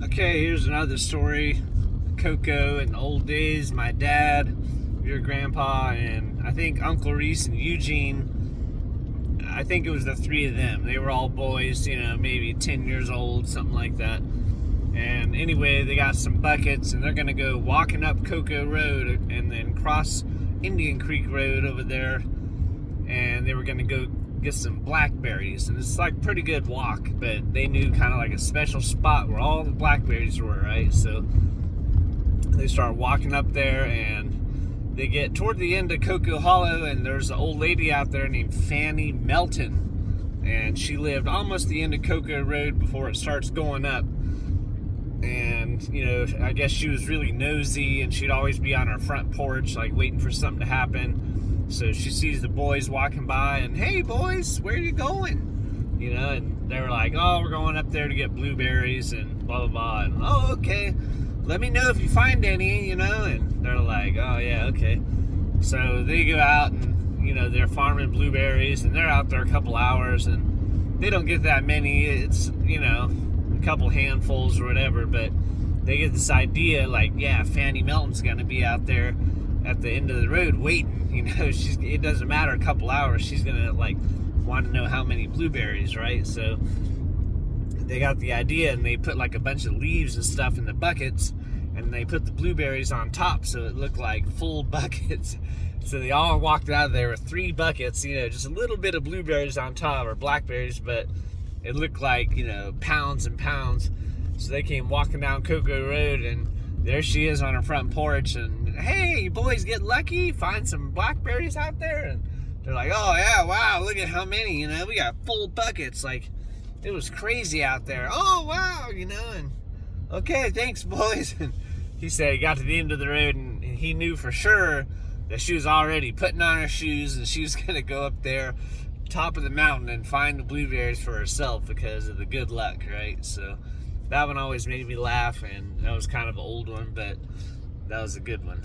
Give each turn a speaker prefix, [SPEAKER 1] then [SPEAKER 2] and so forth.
[SPEAKER 1] Okay, here's another story. Coco in the old days, my dad, your grandpa, and I think Uncle Reese and Eugene. I think it was the three of them. They were all boys, maybe 10 years old, something like that. And anyway, they got some buckets and they're going to go walking up Coco Road and then cross Indian Creek Road over there. And they were going to go get some blackberries, and it's like a pretty good walk, but they knew kind of like a special spot where all the blackberries were, right? So they start walking up there, and they get toward the end of Cocoa Hollow, and there's an old lady out there named Fanny Melton, and she lived almost the end of Cocoa Road before it starts going up. And I guess she was really nosy, and she'd always be on her front porch like waiting for something to happen. So she sees the boys walking by, and, "Hey boys, where are you going?" And they were like, "Oh, we're going up there to get blueberries," and blah blah blah. And, "Oh, okay, let me know if you find any," and they're like, "Oh yeah, okay." So they go out, and they're farming blueberries, and they're out there a couple hours, and they don't get that many. It's a couple handfuls or whatever, but they get this idea like, yeah, Fanny Melton's gonna be out there at the end of the road waiting. It doesn't matter a couple hours, she's gonna want to know how many blueberries, right? So they got the idea, and they put like a bunch of leaves and stuff in the buckets, and they put the blueberries on top so it looked like full buckets. So they all walked out of there with 3 buckets, just a little bit of blueberries on top, or blackberries, but it looked like pounds and pounds. So they came walking down Cocoa Road, and there she is on her front porch, and, "Hey, you boys get lucky? Find some blackberries out there?" And they're like, "Oh yeah, wow, look at how many, we got full buckets. Like, it was crazy out there. Oh wow," and, "Okay, thanks boys." And he said he got to the end of the road, and he knew for sure that she was already putting on her shoes, and she was gonna go up there top of the mountain and find the blueberries for herself because of the good luck, right? So that one always made me laugh, and that was kind of an old one, but that was a good one.